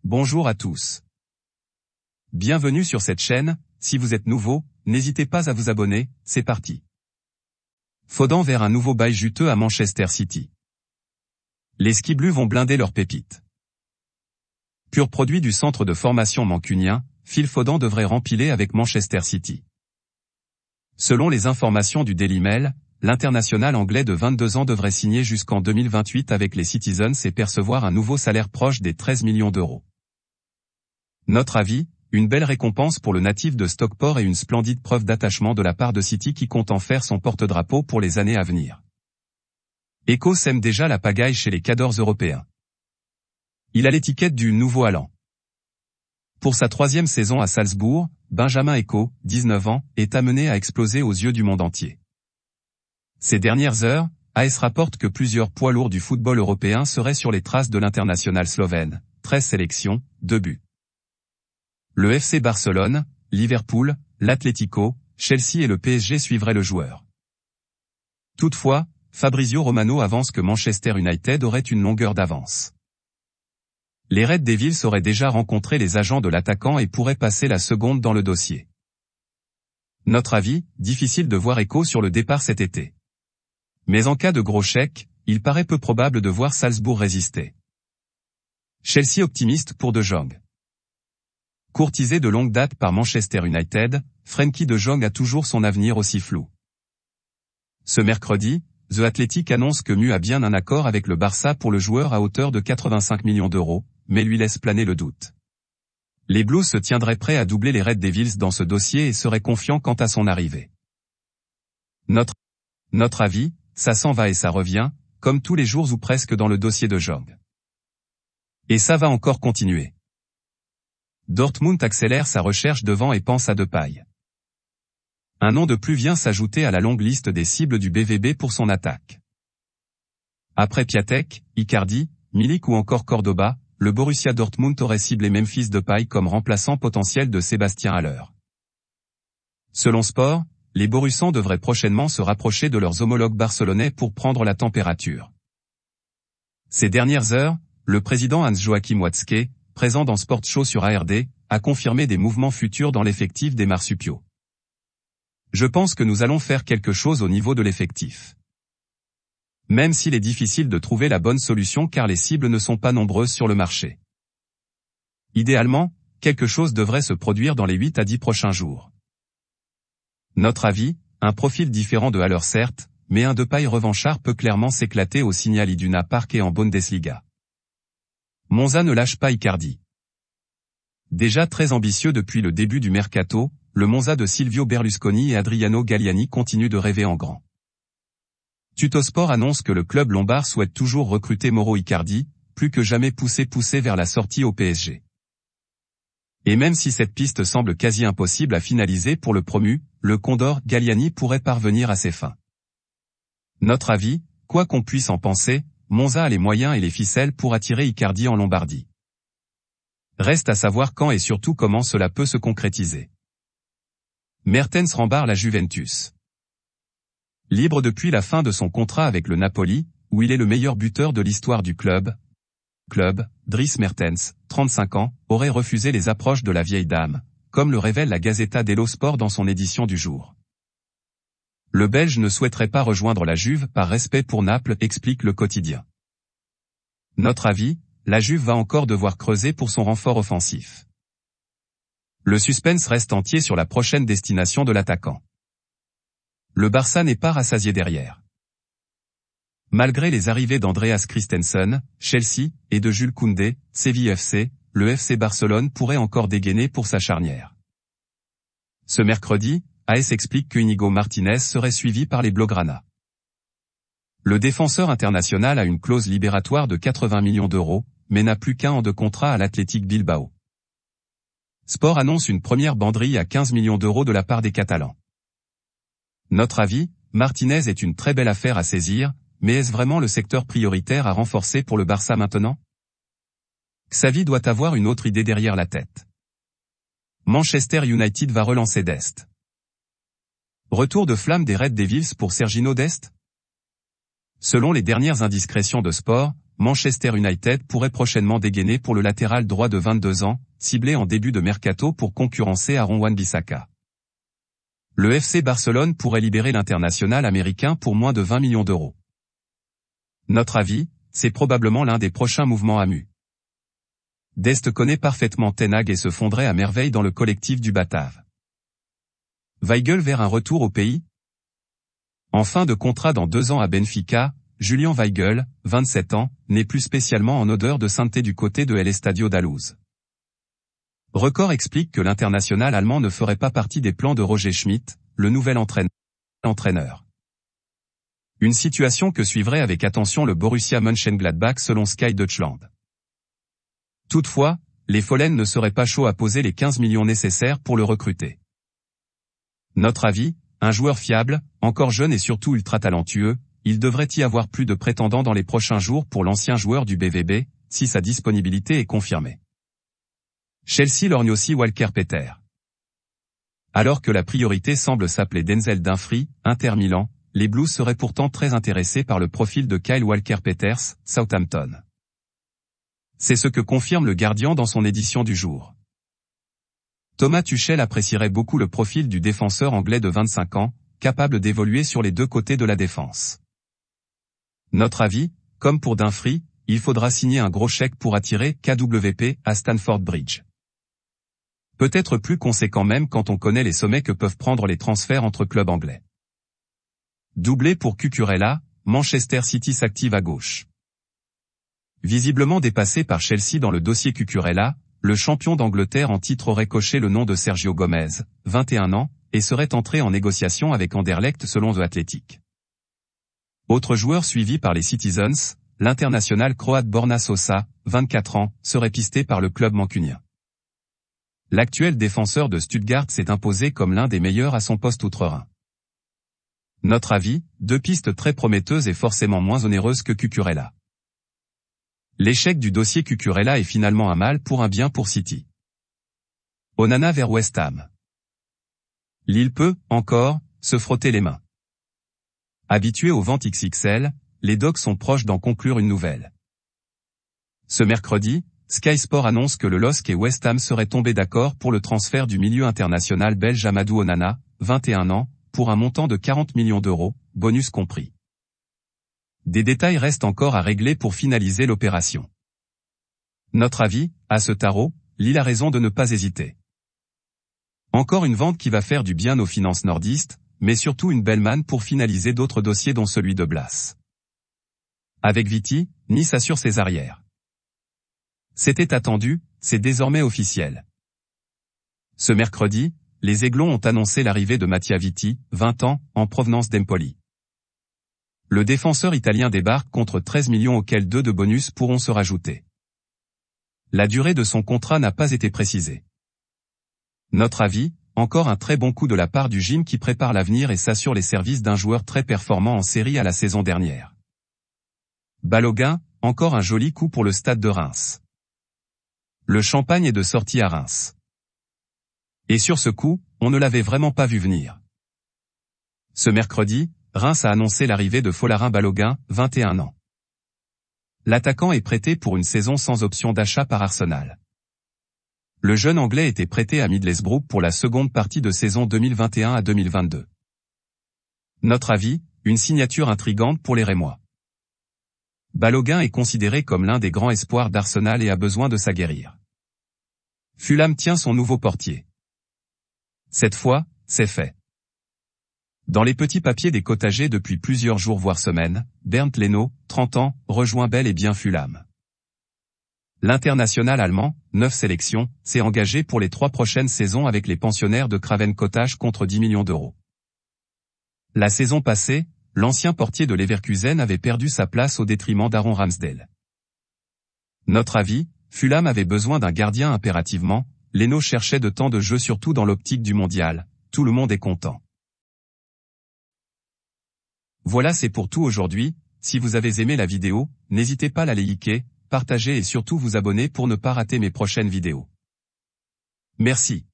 bonjour à tous. Bienvenue sur cette chaîne, si vous êtes nouveau, n'hésitez pas à vous abonner, c'est parti. Foden vers un nouveau bail juteux à Manchester City. Les Ski Blues vont blinder leurs pépites. Pur produit du centre de formation mancunien, Phil Foden devrait rempiler avec Manchester City. Selon les informations du Daily Mail, l'international anglais de 22 ans devrait signer jusqu'en 2028 avec les Citizens et percevoir un nouveau salaire proche des 13 millions d'euros. Notre avis, une belle récompense pour le natif de Stockport et une splendide preuve d'attachement de la part de City qui compte en faire son porte-drapeau pour les années à venir. Echo sème déjà la pagaille chez les cadors européens. Il a l'étiquette du nouveau Haaland. Pour sa 3e saison à Salzbourg, Benjamin Echo, 19 ans, est amené à exploser aux yeux du monde entier. Ces dernières heures, AS rapporte que plusieurs poids lourds du football européen seraient sur les traces de l'international slovène, 13 sélections, 2 buts. Le FC Barcelone, Liverpool, l'Atlético, Chelsea et le PSG suivraient le joueur. Toutefois, Fabrizio Romano avance que Manchester United aurait une longueur d'avance. Les Red Devils auraient déjà rencontré les agents de l'attaquant et pourraient passer la seconde dans le dossier. Notre avis, difficile de voir Echo sur le départ cet été. Mais en cas de gros chèque, il paraît peu probable de voir Salzbourg résister. Chelsea optimiste pour De Jong. Courtisé de longue date par Manchester United, Frenkie De Jong a toujours son avenir aussi flou. Ce mercredi, The Athletic annonce que Mu a bien un accord avec le Barça pour le joueur à hauteur de 85 millions d'euros, mais lui laisse planer le doute. Les Blues se tiendraient prêts à doubler les Red Devils dans ce dossier et seraient confiants quant à son arrivée. Notre avis, ça s'en va et ça revient, comme tous les jours ou presque dans le dossier de Jong. Et ça va encore continuer. Dortmund accélère sa recherche devant et pense à Depay. Un nom de plus vient s'ajouter à la longue liste des cibles du BVB pour son attaque. Après Piatek, Icardi, Milik ou encore Cordoba, le Borussia Dortmund aurait ciblé Memphis Depay comme remplaçant potentiel de Sébastien Haller. Selon Sport, les Borussans devraient prochainement se rapprocher de leurs homologues barcelonais pour prendre la température. Ces dernières heures, le président Hans-Joachim Watzke, présent dans Sport Show sur ARD, a confirmé des mouvements futurs dans l'effectif des marsupiaux. Je pense que nous allons faire quelque chose au niveau de l'effectif. Même s'il est difficile de trouver la bonne solution car les cibles ne sont pas nombreuses sur le marché. Idéalement, quelque chose devrait se produire dans les 8 à 10 prochains jours. Notre avis, un profil différent de Haller certes, mais un Depay revanchard peut clairement s'éclater au Signal Iduna Park et en Bundesliga. Monza ne lâche pas Icardi. Déjà très ambitieux depuis le début du mercato, le Monza de Silvio Berlusconi et Adriano Galliani continue de rêver en grand. Tuttosport annonce que le club lombard souhaite toujours recruter Mauro Icardi, plus que jamais poussé vers la sortie au PSG. Et même si cette piste semble quasi impossible à finaliser pour le promu, le Condor Galliani pourrait parvenir à ses fins. Notre avis, quoi qu'on puisse en penser, Monza a les moyens et les ficelles pour attirer Icardi en Lombardie. Reste à savoir quand et surtout comment cela peut se concrétiser. Mertens rembarre la Juventus. Libre depuis la fin de son contrat avec le Napoli, où il est le meilleur buteur de l'histoire du club, Dries Mertens, 35 ans, aurait refusé les approches de la vieille dame, comme le révèle la Gazzetta dello Sport dans son édition du jour. Le Belge ne souhaiterait pas rejoindre la Juve par respect pour Naples, explique le quotidien. Notre avis, la Juve va encore devoir creuser pour son renfort offensif. Le suspense reste entier sur la prochaine destination de l'attaquant. Le Barça n'est pas rassasié derrière. Malgré les arrivées d'Andreas Christensen, Chelsea, et de Jules Koundé, Séville FC, le FC Barcelone pourrait encore dégainer pour sa charnière. Ce mercredi, AS explique que Íñigo Martínez serait suivi par les Blaugrana. Le défenseur international a une clause libératoire de 80 millions d'euros, mais n'a plus qu'1 an de contrat à l'Athletic Bilbao. Sport annonce une première banderille à 15 millions d'euros de la part des Catalans. Notre avis, Martínez est une très belle affaire à saisir, mais est-ce vraiment le secteur prioritaire à renforcer pour le Barça maintenant? Xavi doit avoir une autre idée derrière la tête. Manchester United va relancer Dest. Retour de flamme des Red Devils pour Serginho Dest? Selon les dernières indiscrétions de Sport, Manchester United pourrait prochainement dégainer pour le latéral droit de 22 ans, ciblé en début de mercato pour concurrencer Aaron Wan-Bissaka. Le FC Barcelone pourrait libérer l'international américain pour moins de 20 millions d'euros. Notre avis, c'est probablement l'un des prochains mouvements à Mu. Dest connaît parfaitement Ten Hag et se fondrait à merveille dans le collectif du Batave. Weigl vers un retour au pays? En fin de contrat dans 2 ans à Benfica, Julian Weigl, 27 ans, n'est plus spécialement en odeur de sainteté du côté de El Estadio d'Alouz. Record explique que l'international allemand ne ferait pas partie des plans de Roger Schmidt, le nouvel entraîneur. Une situation que suivrait avec attention le Borussia Mönchengladbach selon Sky Deutschland. Toutefois, les Fohlen ne seraient pas chauds à poser les 15 millions nécessaires pour le recruter. Notre avis, un joueur fiable, encore jeune et surtout ultra talentueux, il devrait y avoir plus de prétendants dans les prochains jours pour l'ancien joueur du BVB, si sa disponibilité est confirmée. Chelsea lorgne aussi Walker-Peters. Alors que la priorité semble s'appeler Denzel Dumfries, Inter Milan, les Blues seraient pourtant très intéressés par le profil de Kyle Walker-Peters, Southampton. C'est ce que confirme le Guardian dans son édition du jour. Thomas Tuchel apprécierait beaucoup le profil du défenseur anglais de 25 ans, capable d'évoluer sur les deux côtés de la défense. Notre avis, comme pour Dumfries, il faudra signer un gros chèque pour attirer KWP à Stamford Bridge. Peut-être plus conséquent même quand on connaît les sommets que peuvent prendre les transferts entre clubs anglais. Doublé pour Cucurella, Manchester City s'active à gauche. Visiblement dépassé par Chelsea dans le dossier Cucurella, le champion d'Angleterre en titre aurait coché le nom de Sergio Gomez, 21 ans, et serait entré en négociation avec Anderlecht selon The Athletic. Autre joueur suivi par les Citizens, l'international croate Borna Sosa, 24 ans, serait pisté par le club mancunien. L'actuel défenseur de Stuttgart s'est imposé comme l'un des meilleurs à son poste outre-Rhin. Notre avis, 2 pistes très prometteuses et forcément moins onéreuses que Cucurella. L'échec du dossier Cucurella est finalement un mal pour un bien pour City. Onana vers West Ham. Lille peut, encore, se frotter les mains. Habitués aux ventes XXL, les Dogs sont proches d'en conclure une nouvelle. Ce mercredi, Sky Sport annonce que le LOSC et West Ham seraient tombés d'accord pour le transfert du milieu international belge Amadou Onana, 21 ans, pour un montant de 40 millions d'euros, bonus compris. Des détails restent encore à régler pour finaliser l'opération. Notre avis, à ce tarot, Lille a raison de ne pas hésiter. Encore une vente qui va faire du bien aux finances nordistes, mais surtout une belle manne pour finaliser d'autres dossiers dont celui de Blas. Avec Viti, Nice assure ses arrières. C'était attendu, c'est désormais officiel. Ce mercredi, les Aiglons ont annoncé l'arrivée de Mattia Viti, 20 ans, en provenance d'Empoli. Le défenseur italien débarque contre 13 millions auxquels 2 de bonus pourront se rajouter. La durée de son contrat n'a pas été précisée. Notre avis, encore un très bon coup de la part du gym qui prépare l'avenir et s'assure les services d'un joueur très performant en série à la saison dernière. Balogun, encore un joli coup pour le stade de Reims. Le champagne est de sortie à Reims. Et sur ce coup, on ne l'avait vraiment pas vu venir. Ce mercredi, Reims a annoncé l'arrivée de Folarin Balogun, 21 ans. L'attaquant est prêté pour une saison sans option d'achat par Arsenal. Le jeune Anglais était prêté à Middlesbrough pour la seconde partie de saison 2021 à 2022. Notre avis, une signature intrigante pour les Rémois. Balogun est considéré comme l'un des grands espoirs d'Arsenal et a besoin de s'aguerrir. Fulham tient son nouveau portier. Cette fois, c'est fait. Dans les petits papiers des cotagers depuis plusieurs jours voire semaines, Bernd Leno, 30 ans, rejoint bel et bien Fulham. L'international allemand, 9 sélections, s'est engagé pour les 3 prochaines saisons avec les pensionnaires de Craven Cottage contre 10 millions d'euros. La saison passée, l'ancien portier de Leverkusen avait perdu sa place au détriment d'Aaron Ramsdale. Notre avis, Fulham avait besoin d'un gardien impérativement, Leno cherchait de temps de jeu surtout dans l'optique du mondial, tout le monde est content. Voilà, c'est pour tout aujourd'hui. Si vous avez aimé la vidéo, n'hésitez pas à la liker, partager et surtout vous abonner pour ne pas rater mes prochaines vidéos. Merci.